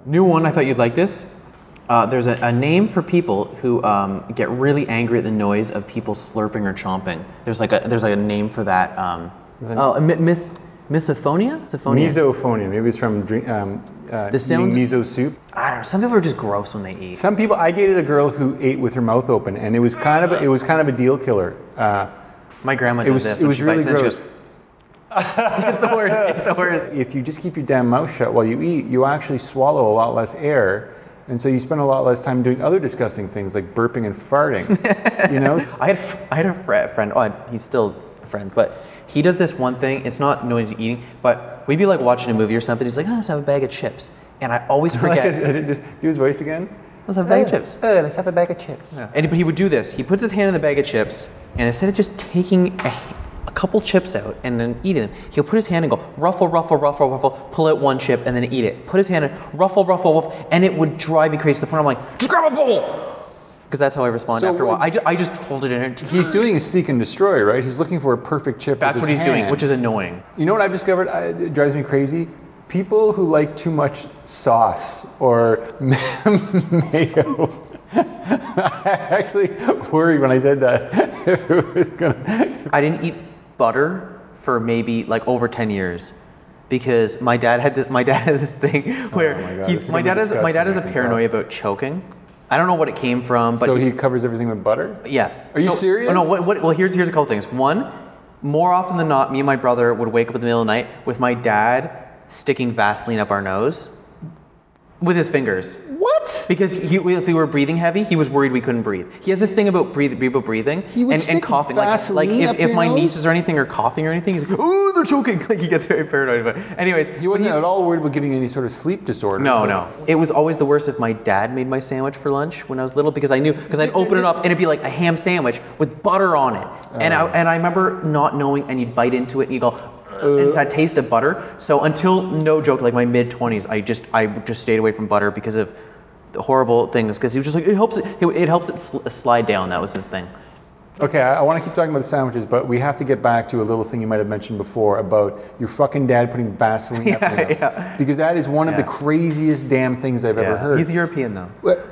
New one, I thought you'd like this. There's a name for people who get really angry at the noise of people slurping or chomping. There's like a name for that. Misophonia? Misophonia. Maybe it's from miso soup. I don't know. Some people are just gross when they eat. Some people. I dated a girl who ate with her mouth open, and it was kind of a deal killer. My grandma does this. It was really gross. It's the worst. It's the worst. If you just keep your damn mouth shut while you eat, you actually swallow a lot less air, and so you spend a lot less time doing other disgusting things like burping and farting. You know. I had a friend. Oh, he's still a friend, but he does this one thing. It's not noisy eating, but we'd be like watching a movie or something. He's like, "Oh, let's have a bag of chips," and I always forget. Do his voice again. Let's have a bag of chips. Let's have a bag of chips. Yeah. And he would do this. He puts his hand in the bag of chips, and instead of just taking a couple chips out and then eating them, he'll put his hand and go ruffle, ruffle, ruffle, ruffle, pull out one chip and then eat it. Put his hand in, ruffle, ruffle, ruffle, and it would drive me crazy to the point I'm like, just grab a bowl! Because that's how I respond after a while. I just hold it in. He's doing a seek and destroy, right? He's looking for a perfect chip. That's with what his he's doing, which is annoying. You know what I've discovered? It drives me crazy. People who like too much sauce or mayo. I actually worried when I said that if it was gonna. I didn't eat butter for maybe like over 10 years because my dad had this thing where my dad has a paranoia about choking. I don't know what it came from, but so he covers everything with butter? Yes. Are you serious? Oh, no. Well, here's a couple things. One, more often than not, me and my brother would wake up in the middle of the night with my dad sticking Vaseline up our nose with his fingers. What? Because if we were breathing heavy, he was worried we couldn't breathe. He has this thing about breathing and coughing. Like if my nieces or anything are coughing or anything, he's like, oh, they're choking. Like he gets very paranoid. But anyways, he wasn't at all worried about giving any sort of sleep disorder. No. It was always the worst if my dad made my sandwich for lunch when I was little because I'd open it up and it'd be like a ham sandwich with butter on it. And I remember not knowing, and you'd bite into it and you go, and it's that taste of butter. So until, no joke, like my mid-20s, I just stayed away from butter because of the horrible things. Because he was just like, it helps it slide down. That was his thing. Okay, I want to keep talking about the sandwiches, but we have to get back to a little thing you might have mentioned before about your fucking dad putting Vaseline up your nose. Yeah. Because that is one of the craziest damn things I've ever heard. He's European though. What?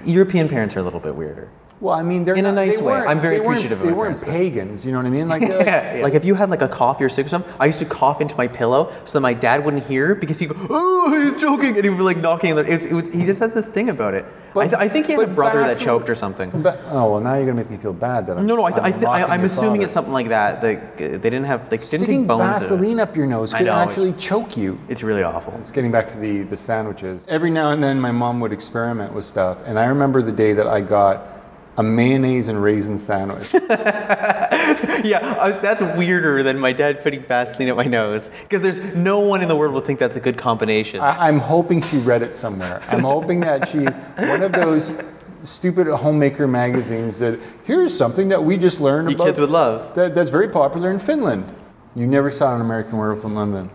European parents are a little bit weirder. Well, I mean, they're in a nice way. I'm very appreciative of them. They weren't pagans, you know what I mean? Like, like if you had like a coffee or sick or something, I used to cough into my pillow so that my dad wouldn't hear because he'd go, oh, he's choking, and he'd be like knocking. He just has this thing about it. But, I think he had a brother that choked or something. Oh well, now you're gonna make me feel bad that I'm assuming it's something like that. They didn't take bones. Sticking Vaseline up your nose could actually choke you. It's really awful. It's getting back to the sandwiches. Every now and then, my mom would experiment with stuff, and I remember the day that I got a mayonnaise and raisin sandwich. That's weirder than my dad putting Vaseline at my nose. Because there's no one in the world will think that's a good combination. I'm hoping she read it somewhere. I'm hoping that one of those stupid homemaker magazines that, here's something that we just learned about. Kids would love. That's very popular in Finland. You never saw An American Werewolf in London.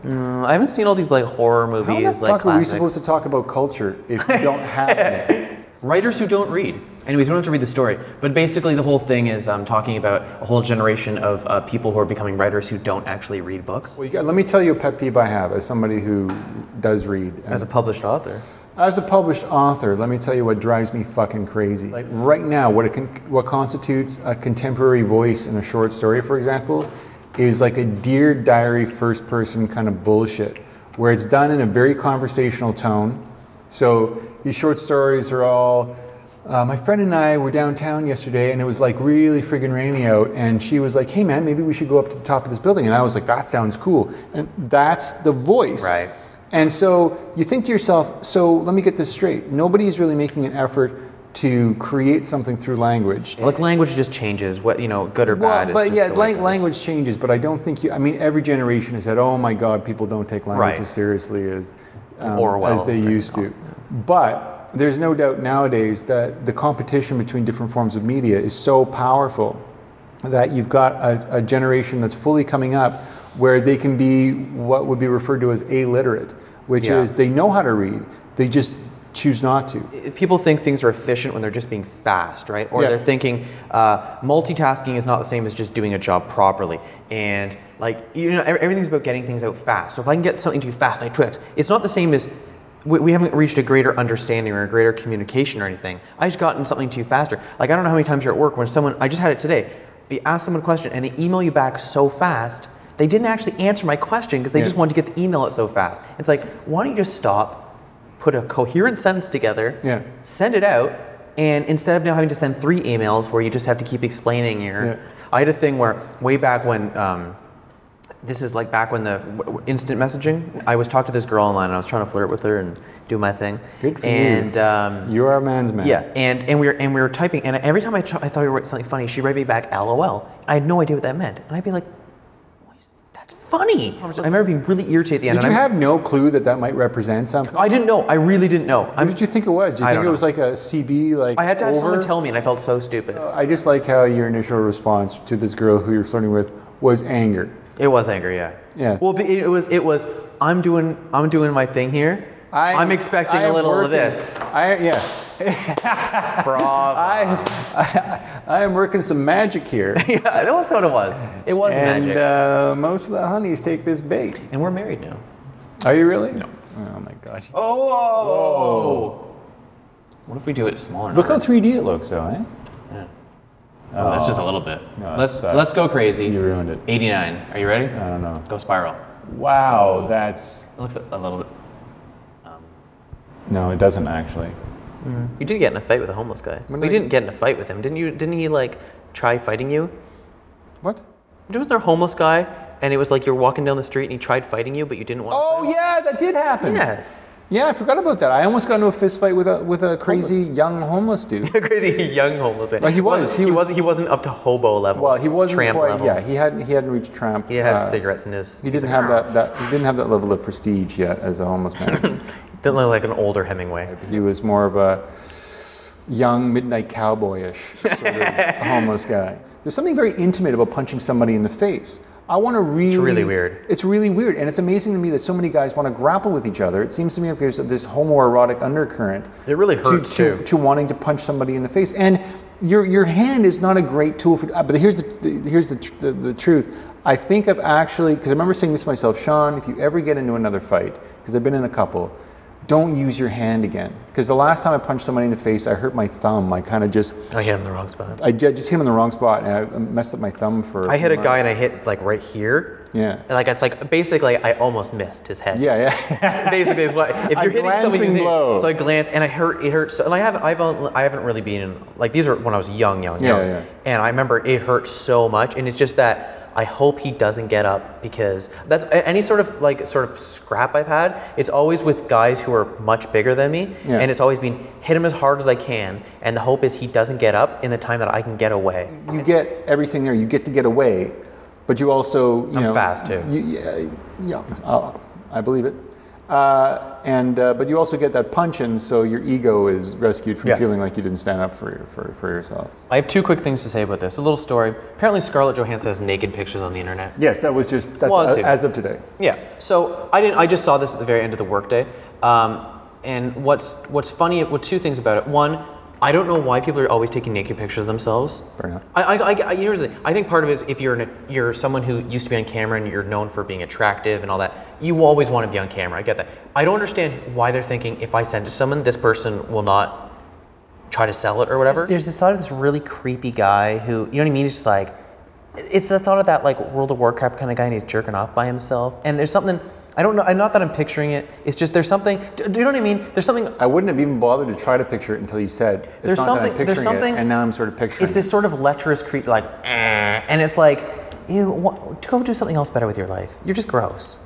I haven't seen all these like horror movies, like classics. How are we supposed to talk about culture if you don't have it? Writers who don't read. Anyways, we don't have to read the story, but basically the whole thing is talking about a whole generation of people who are becoming writers who don't actually read books. Well, let me tell you a pet peeve I have as somebody who does read. As a published author. As a published author, let me tell you what drives me fucking crazy. Like right now, what constitutes a contemporary voice in a short story, for example, is like a Dear Diary first person kind of bullshit, where it's done in a very conversational tone. So these short stories are all, my friend and I were downtown yesterday and it was like really friggin' rainy out, and she was like, hey man, maybe we should go up to the top of this building. And I was like, that sounds cool. And that's the voice. Right. And so you think to yourself, so let me get this straight. Nobody is really making an effort to create something through language. Like language just changes, good or bad. But yeah, language changes, but I don't think every generation has said, oh my God, people don't take language as seriously as they used to. But there's no doubt nowadays that the competition between different forms of media is so powerful that you've got a generation that's fully coming up where they can be what would be referred to as illiterate, which is they know how to read, they just choose not to. People think things are efficient when they're just being fast, right? Or they're thinking multitasking is not the same as just doing a job properly. And everything's about getting things out fast. So if I can get something to you fast, I twix. It's not the same as we haven't reached a greater understanding or a greater communication or anything. I just gotten something to you faster. Like, I don't know how many times you're at work when someone, I just had it today, you ask someone a question and they email you back so fast, they didn't actually answer my question because they just wanted to get the email out so fast. It's like, why don't you just stop, put a coherent sentence together, send it out, and instead of now having to send 3 emails where you just have to keep explaining your... I had a thing where, way back when, this is like back when the instant messaging, I was talking to this girl online and I was trying to flirt with her and do my thing. Good for you. You are a man's man. Yeah, and we were typing, and every time I thought we wrote something funny, she'd write me back LOL. I had no idea what that meant. And I'd be like, that's funny. I remember being really irritated at the end. Did you have no clue that might represent something? I didn't know. I really didn't know. What did you think it was? Did you think it was like a CB, like I had to have someone tell me, and I felt so stupid. I just like how your initial response to this girl who you're flirting with was anger. It was anger, yeah. Yes. Well, it was. I'm doing my thing here. I'm expecting a little of this. Bravo. I am working some magic here. Yeah, that's what it was. It was magic. And most of the honeys take this bait. And we're married now. Are you really? No. Oh my gosh. Oh. Whoa. What if we do it smaller? Look how 3D it looks, though, eh? Yeah. Oh, that's just a little bit. No, let's go crazy. You ruined it. 89. Are you ready? I don't know. Go spiral. Wow, that's... It looks a little bit. No, it doesn't actually. You did get in a fight with a homeless guy. You didn't get in a fight with him, didn't you? Didn't he like try fighting you? What? Was there a homeless guy, and it was like you're walking down the street and he tried fighting you, but you didn't want to? Oh yeah, that did happen. Yes. Yeah, I forgot about that. I almost got into a fist fight with a crazy young homeless dude. A crazy young homeless man. Like he wasn't up to hobo level. Well, he wasn't tramp quite. level. Yeah, he hadn't reached tramp. He had cigarettes in his. He didn't have that. He didn't have that level of prestige yet as a homeless man. Didn't look like an older Hemingway. He was more of a young midnight cowboyish sort of homeless guy. There's something very intimate about punching somebody in the face. I want to really... It's really weird. It's really weird, and it's amazing to me that so many guys want to grapple with each other. It seems to me like there's this homoerotic undercurrent. It really hurts to wanting to punch somebody in the face. And your hand is not a great tool for... But here's the truth. I think I've actually... Because I remember saying this to myself, Sean, if you ever get into another fight, because I've been in a couple... Don't use your hand again. Because the last time I punched somebody in the face, I hurt my thumb. I kind of just... I hit him in the wrong spot. I just hit him in the wrong spot, and I messed up my thumb for... I hit a guy and I hit like right here. Yeah. Like it's like basically I almost missed his head. Yeah. Basically is what if you're hitting something. Blow. So I glance and it hurts. So, and I haven't really been in, like these are when I was young. Yeah. And I remember it hurt so much, and it's just that. I hope he doesn't get up because that's any sort of scrap I've had. It's always with guys who are much bigger than me, and it's always been hit him as hard as I can, and the hope is he doesn't get up in the time that I can get away. You get everything there. You get to get away, but you also I'm fast too. I believe it. But you also get that punch in, so your ego is rescued from feeling like you didn't stand up for yourself. I have 2 quick things to say about this. A little story. Apparently Scarlett Johansson has naked pictures on the internet. Yes, that's as of today. Yeah. So I just saw this at the very end of the workday. And what's funny, 2 things about it. One, I don't know why people are always taking naked pictures of themselves. Fair enough. Here's the thing. I think part of it is if you're someone who used to be on camera and you're known for being attractive and all that, you always want to be on camera. I get that. I don't understand why they're thinking if I send it to someone, this person will not try to sell it or whatever. There's this thought of this really creepy guy who, you know what I mean? He's just like, it's the thought of that like World of Warcraft kind of guy and he's jerking off by himself. And there's something, I don't know, not that I'm picturing it, it's just there's something, do you know what I mean? There's something. I wouldn't have even bothered to try to picture it until you said, there's something, and now I'm sort of picturing it. It's this sort of lecherous creep, like, and it's like, go do something else better with your life. You're just gross.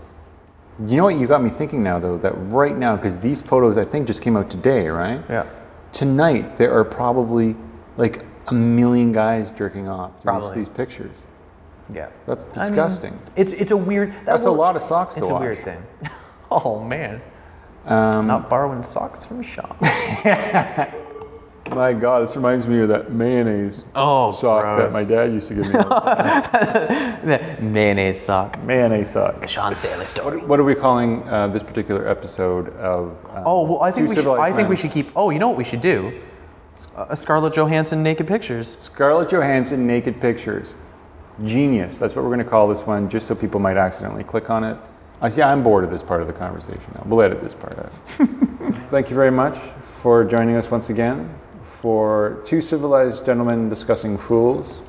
You know what you got me thinking now, though, that right now, because these photos I think just came out today, right? Yeah. Tonight, there are probably like 1 million guys jerking off to these pictures. Yeah. That's disgusting. I mean, it's a weird... That's a lot of socks to wash. It's a weird thing. Oh, man. Not borrowing socks from a shop. My God, this reminds me of that mayonnaise sock gross. that my dad used to give me all the time. Mayonnaise sock. Mayonnaise sock. Sean Stanley story. What are we calling this particular episode of I think we should keep... Oh, you know what we should do? Scarlett Johansson naked pictures. Scarlett Johansson naked pictures. Genius. That's what we're going to call this one, just so people might accidentally click on it. I see I'm bored of this part of the conversation now. We'll edit this part out. Thank you very much for joining us once again for Two Civilized Gentlemen Discussing Fools.